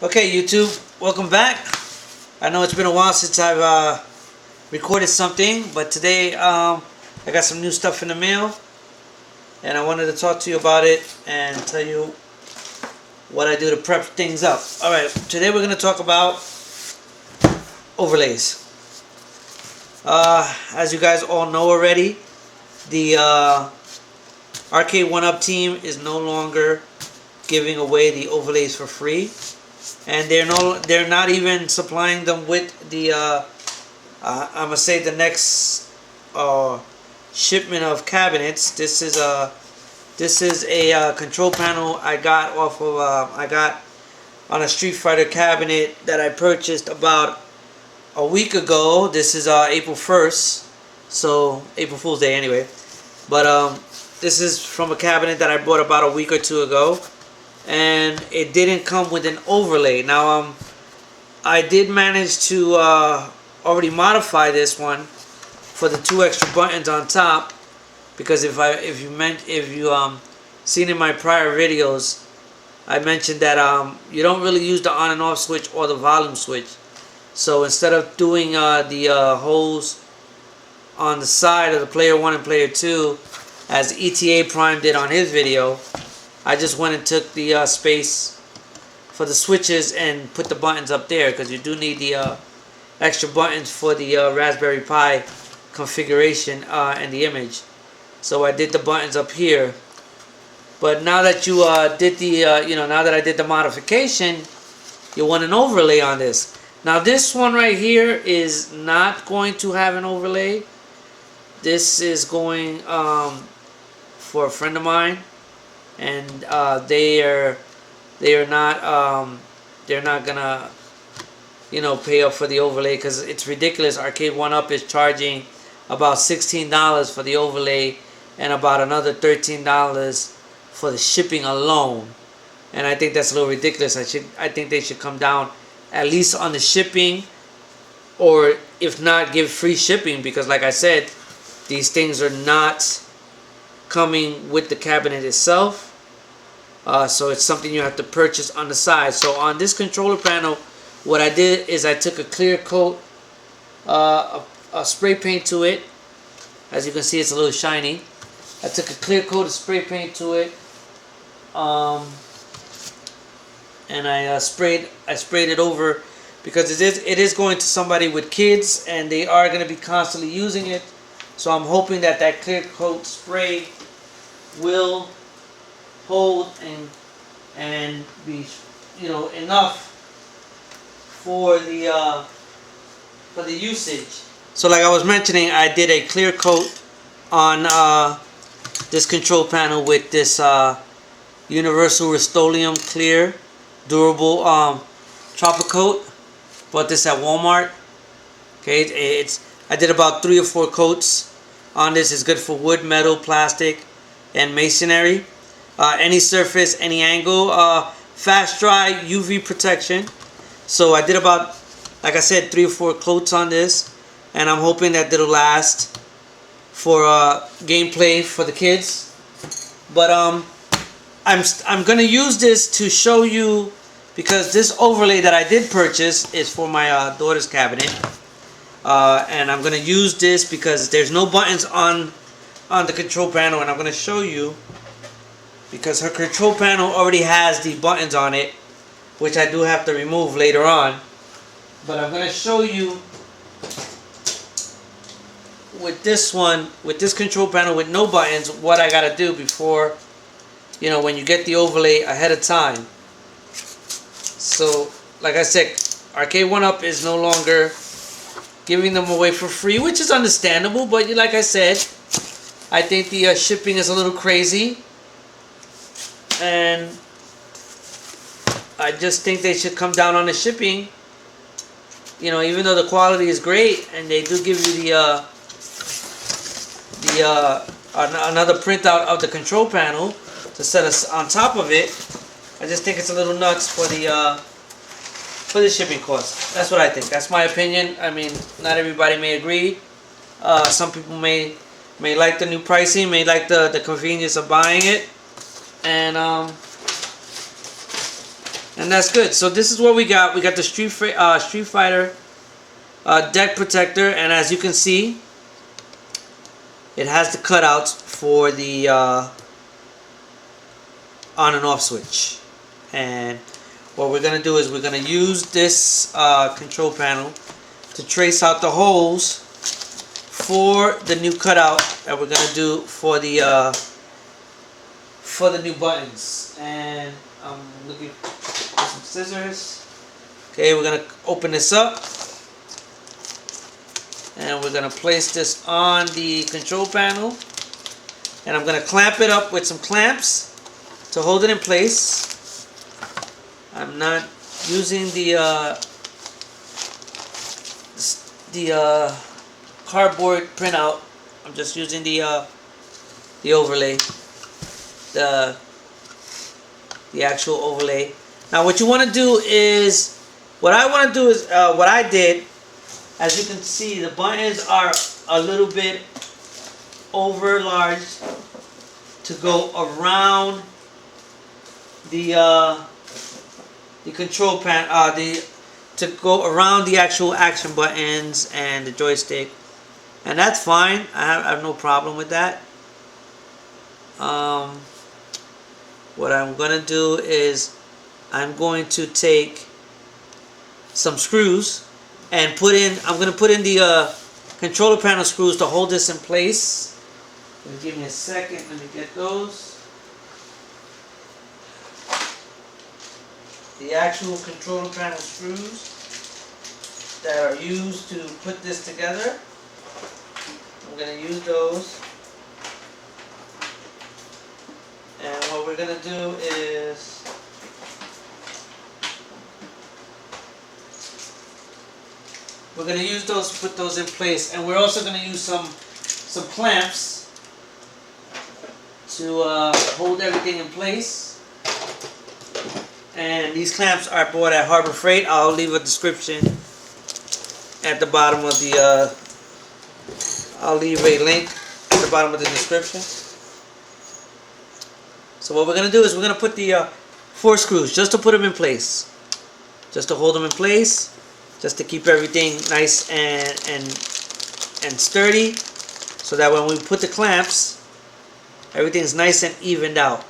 Okay, YouTube, welcome back. I know it's been a while since I've recorded something, but today I got some new stuff in the mail, and I wanted to talk to you about it and tell you what I do to prep things up. Alright, today we're going to talk about overlays. As you guys all know already, the AARCADE1UP team is no longer giving away the overlays for free. And they're not even supplying them with the I'm gonna say the next shipment of cabinets. This is a control panel I got off of I got on a Street Fighter cabinet that I purchased about a week ago. This is April 1st, so April Fool's Day anyway. But this is from a cabinet that I bought about a week or two ago. And it didn't come with an overlay. Now I did manage to already modify this one for the 2 extra buttons on top, because if you seen in my prior videos, I mentioned that you don't really use the on and off switch or the volume switch. So instead of doing the holes on the side of the player 1 and player 2 as ETA Prime did on his video, I just went and took the space for the switches and put the buttons up there, because you do need the extra buttons for the Raspberry Pi configuration and the image. So I did the buttons up here. But now that you did the now that I did the modification, you want an overlay on this. Now this one right here is not going to have an overlay. This is going for a friend of mine. And they're not gonna pay up for the overlay, because it's ridiculous. AARCADE1UP is charging about $16 for the overlay and about another $13 for the shipping alone, and I think that's a little ridiculous. I think they should come down at least on the shipping, or if not, give free shipping, because like I said, these things are not coming with the cabinet itself. So it's something you have to purchase on the side. So on this controller panel, what I did is I took a clear coat, a spray paint to it. As you can see, it's a little shiny. I took a clear coat of spray paint to it, and I sprayed it over, because it is going to somebody with kids, and they are going to be constantly using it. So I'm hoping that clear coat spray will hold and be enough for the usage. So like I was mentioning, I did a clear coat on this control panel with this Universal Rust-Oleum clear durable Tropic Coat. Bought this at Walmart. Okay, I did about 3 or 4 coats on this. It's good for wood, metal, plastic, and masonry. Any surface, any angle, fast dry, UV protection. So I did about, like I said, 3 or 4 coats on this, and I'm hoping that it'll last for gameplay for the kids. But I'm gonna use this to show you, because this overlay that I did purchase is for my daughter's cabinet, and I'm gonna use this because there's no buttons on the control panel, and I'm gonna show you, because her control panel already has the buttons on it, which I do have to remove later on. But I'm going to show you with this one, with this control panel with no buttons, what I got to do before, when you get the overlay ahead of time. So, like I said, AARCADE1UP is no longer giving them away for free, which is understandable. But like I said, I think the shipping is a little crazy. And I just think they should come down on the shipping. Even though the quality is great, and they do give you another printout of the control panel to set us on top of it, I just think it's a little nuts for the shipping cost. That's what I think. That's my opinion. I mean, not everybody may agree. Some people may like the new pricing, may like the convenience of buying it. And And that's good. So this is what we got. We got the Street Fighter deck protector, and as you can see, it has the cutouts for the on and off switch. And what we're going to do is we're going to use this control panel to trace out the holes for the new cutout that we're going to do for the new buttons. And I'm looking for some scissors. Okay, we're going to open this up. And we're going to place this on the control panel. And I'm going to clamp it up with some clamps to hold it in place. I'm not using the cardboard printout. I'm just using the overlay, the actual overlay. Now what you want to do is, what I did. As you can see, the buttons are a little bit over large to go around the control panel, to go around the actual action buttons and the joystick, and that's fine. I have no problem with that. What I'm gonna do is I'm going to take some screws and I'm going to put in the controller panel screws to hold this in place. Give me a second, let me get those. The actual controller panel screws that are used to put this together. I'm going to use those. And what we're going to do is we're going to use those, put those in place, and we're also going to use some clamps to hold everything in place. And these clamps are bought at Harbor Freight. I'll leave a description at the bottom of the. I'll leave a link at the bottom of the description. So what we're going to do is we're going to put the 4 screws just to put them in place, just to hold them in place. Just to keep everything nice and sturdy, so that when we put the clamps, everything's nice and evened out.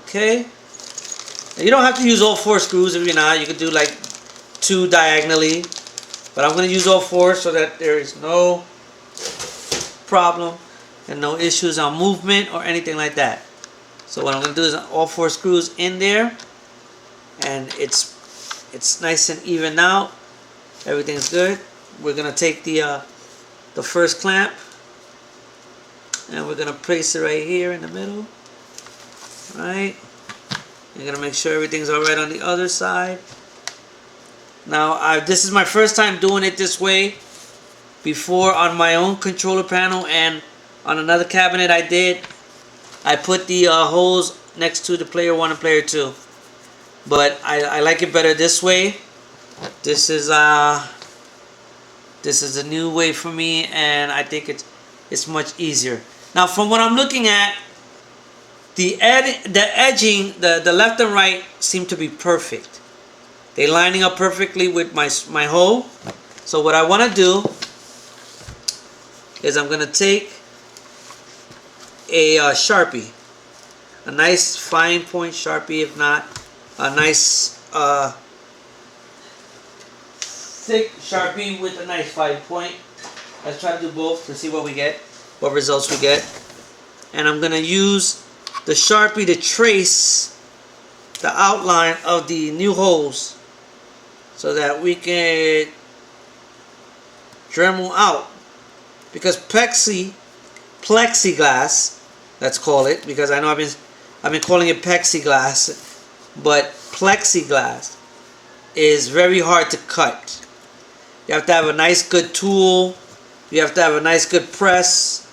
Okay. Now you don't have to use all 4 screws if you're not. You could do like 2 diagonally, but I'm going to use all 4 so that there is no problem and no issues on movement or anything like that. So what I'm going to do is all 4 screws in there, and it's nice and even out. Everything's good. We're gonna take the first clamp and we're gonna place it right here in the middle. Right. You're gonna make sure everything's all right on the other side. Now this is my first time doing it this way. Before, on my own controller panel and on another cabinet I put the holes next to the player 1 and player 2. But I like it better this way. This is a new way for me, and I think it's much easier. Now, from what I'm looking at, the edging, the left and right seem to be perfect. They're lining up perfectly with my hole. So what I want to do is I'm going to take a Sharpie, a nice fine point Sharpie, if not a nice thick Sharpie with a nice fine point. Let's try to do both to see what we get, what results we get. And I'm going to use the Sharpie to trace the outline of the new holes so that we can Dremel out. Because plexiglass, let's call it, because I know I've been calling it plexiglass, but plexiglass is very hard to cut. You have to have a nice good tool, you have to have a nice good press,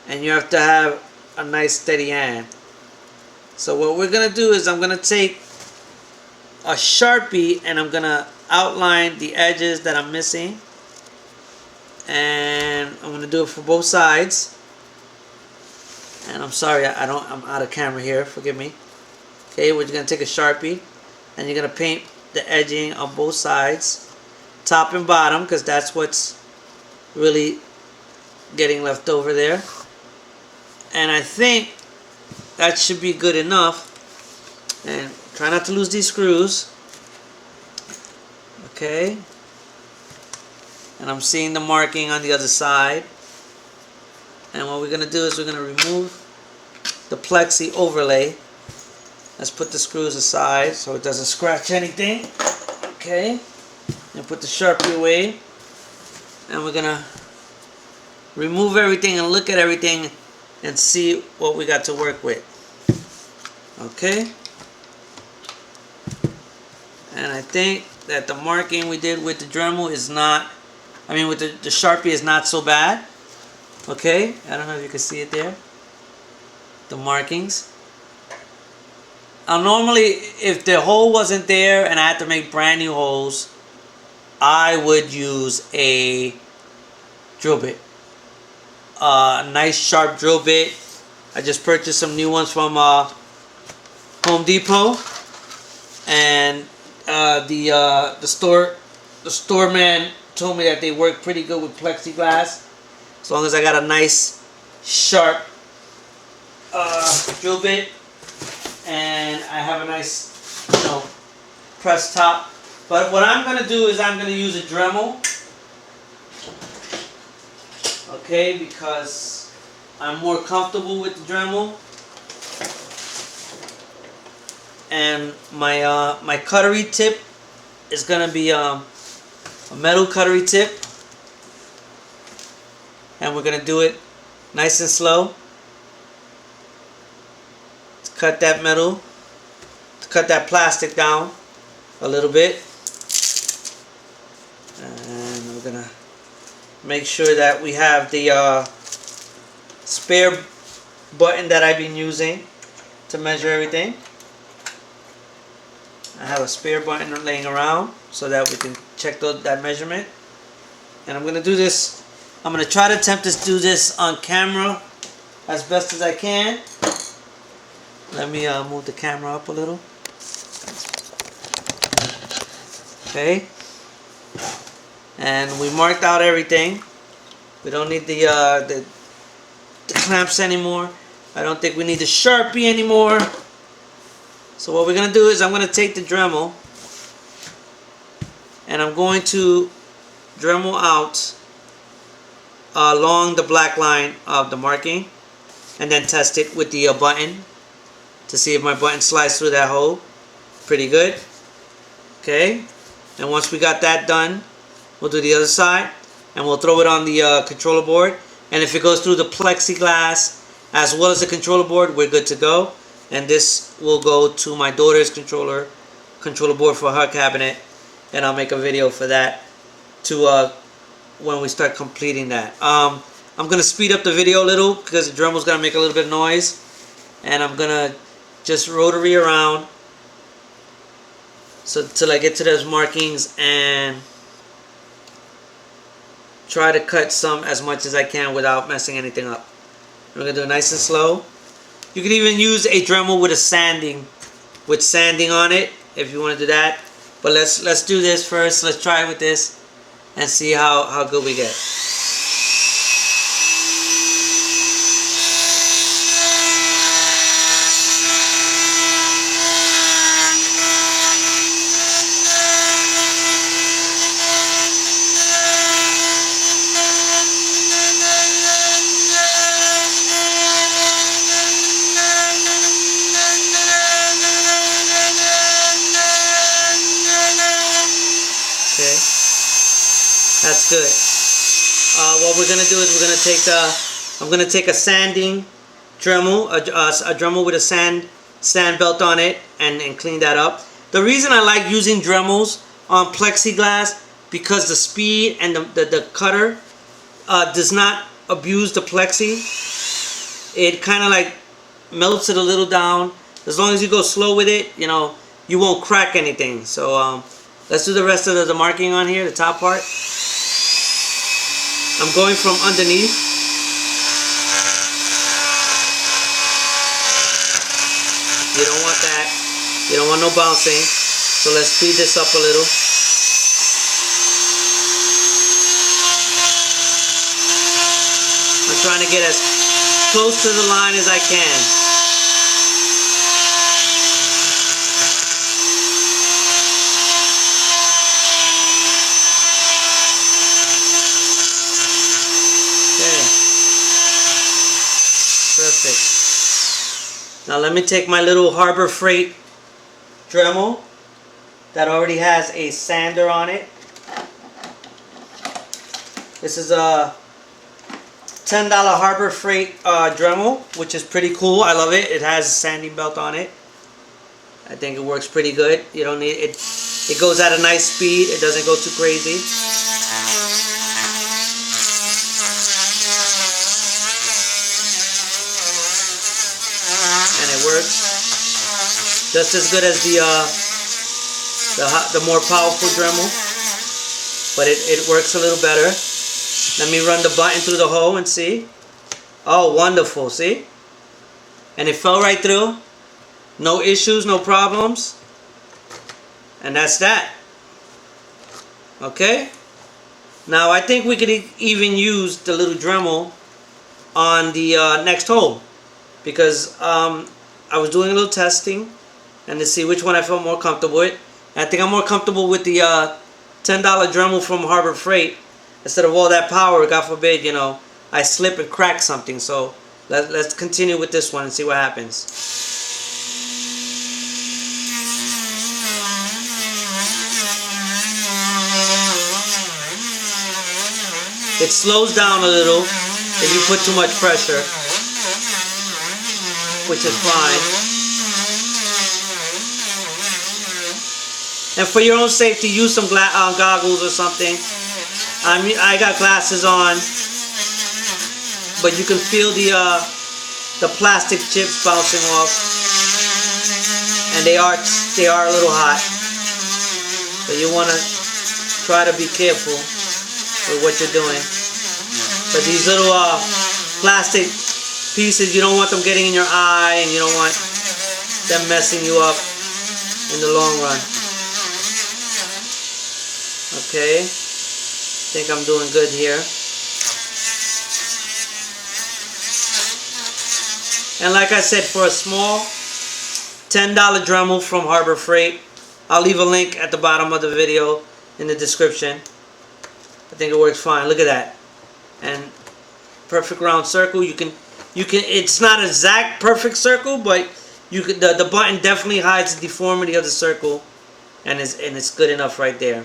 and you have to have a nice steady hand. So what we're gonna do is I'm gonna take a Sharpie and I'm gonna outline the edges that I'm missing, and I'm gonna do it for both sides. And I'm sorry, I'm out of camera here, forgive me. Okay, we're gonna take a Sharpie and you're gonna paint the edging on both sides, top and bottom, because that's what's really getting left over there. And I think that should be good enough. And try not to lose these screws. Okay. And I'm seeing the marking on the other side. And what we're going to do is we're going to remove the plexi overlay. Let's put the screws aside so it doesn't scratch anything. Okay. And put the Sharpie away. And we're going to remove everything and look at everything and see what we got to work with. Okay. And I think that the marking we did with the Dremel is not, with the Sharpie is not so bad. Okay, I don't know if you can see it there. The markings. Normally, if the hole wasn't there and I had to make brand new holes, I would use a drill bit. A nice sharp drill bit. I just purchased some new ones from Home Depot, and the store man told me that they work pretty good with plexiglass, as long as I got a nice sharp drill bit and I have a nice press top. But what I'm gonna do is I'm gonna use a Dremel, okay, because I'm more comfortable with the Dremel. And my cutlery tip is gonna be a metal cutlery tip, and we're gonna do it nice and slow. To cut that metal, to cut that plastic down a little bit, and we're gonna make sure that we have the spare button that I've been using to measure everything. I have a spare button laying around so that we can check that measurement. And I'm going to do this. I'm going to try to attempt to do this on camera as best as I can. Let me move the camera up a little. Okay. And we marked out everything. We don't need the clamps anymore. I don't think we need the Sharpie anymore. So what we're going to do is I'm going to take the Dremel and I'm going to Dremel out along the black line of the marking, and then test it with the button to see if my button slides through that hole. Pretty good. Okay. And once we got that done, we'll do the other side and we'll throw it on the controller board. And if it goes through the plexiglass as well as the controller board, we're good to go. And this will go to my daughter's controller board for her cabinet, and I'll make a video for that to when we start completing that. I'm gonna speed up the video a little because the Dremel's gonna make a little bit of noise, and I'm gonna just rotary around so till I get to those markings and try to cut some as much as I can without messing anything up. We're gonna do it nice and slow. You can even use a Dremel with sanding on it if you want to do that. But let's do this first. Let's try it with this and see how good we get. That's good. What we're gonna do is I'm gonna take a sanding Dremel, a Dremel with a sand belt on it, and clean that up. The reason I like using Dremels on plexiglass because the speed and the cutter does not abuse the plexi. It kind of like melts it a little down. As long as you go slow with it, you won't crack anything. So let's do the rest of the marking on here, the top part. I'm going from underneath. You don't want that. You don't want no bouncing. So let's speed this up a little. I'm trying to get as close to the line as I can. Okay. Perfect. Now let me take my little Harbor Freight Dremel that already has a sander on it. This is a $10 Harbor Freight Dremel, which is pretty cool. I love it. It has a sanding belt on it. I think it works pretty good. You don't need it. It goes at a nice speed. It doesn't go too crazy. And it works just as good as the more powerful Dremel, but it works a little better. Let me run the button through the hole and see. Oh, wonderful, see? And it fell right through. No issues, no problems. And that's that. Okay? Now I think we could even use the little Dremel on the next hole, because I was doing a little testing and to see which one I felt more comfortable with. And I think I'm more comfortable with the $10 Dremel from Harbor Freight. Instead of all that power, God forbid, you know, I slip and crack something. So let's continue with this one and see what happens. It slows down a little if you put too much pressure, which is fine. And for your own safety, use some goggles or something. I got glasses on, but you can feel the plastic chips bouncing off, and they are a little hot. So you want to try to be careful with what you're doing. But these little plastic pieces, you don't want them getting in your eye, and you don't want them messing you up in the long run. Okay, I think I'm doing good here. And like I said, for a small $10 Dremel from Harbor Freight, I'll leave a link at the bottom of the video in the description. I think it works fine. Look at that. And perfect round circle. You can it's not an exact perfect circle, but you can the button definitely hides the deformity of the circle, and it's good enough right there.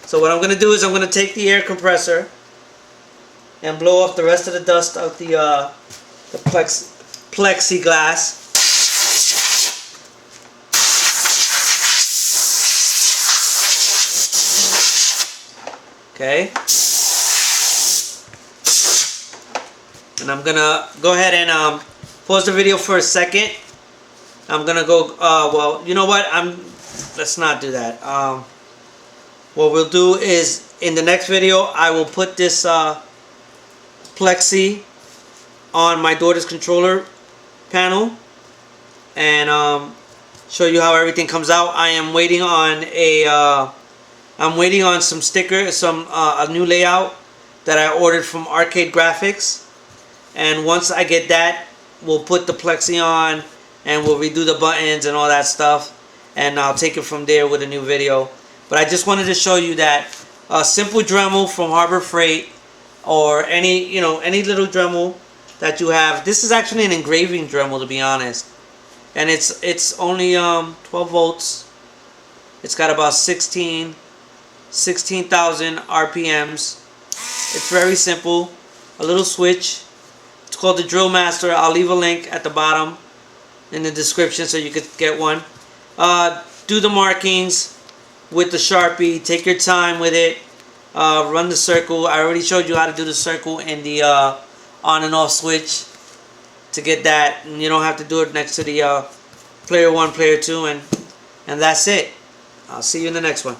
So what I'm going to do is I'm going to take the air compressor and blow off the rest of the dust out the plexiglass. Okay. And I'm going to go ahead and pause the video for a second. I'm going to go, well, you know what? Let's not do that. What we'll do is, in the next video, I will put this plexi on my daughter's controller panel and show you how everything comes out. I am waiting on I'm waiting on some stickers, a new layout that I ordered from Arcade Graphics, and once I get that, we'll put the plexi on and we'll redo the buttons and all that stuff, and I'll take it from there with a new video. But I just wanted to show you that a simple Dremel from Harbor Freight, or any little Dremel that you have. This is actually an engraving Dremel, to be honest, and it's only 12 volts. It's got about 16,000 RPMs. It's very simple. A little switch. It's called the Drill Master. I'll leave a link at the bottom in the description so you could get one. Do the markings with the Sharpie. Take your time with it. Run the circle. I already showed you how to do the circle in the on and off switch to get that, and you don't have to do it next to the player 1, player 2, and that's it. I'll see you in the next one.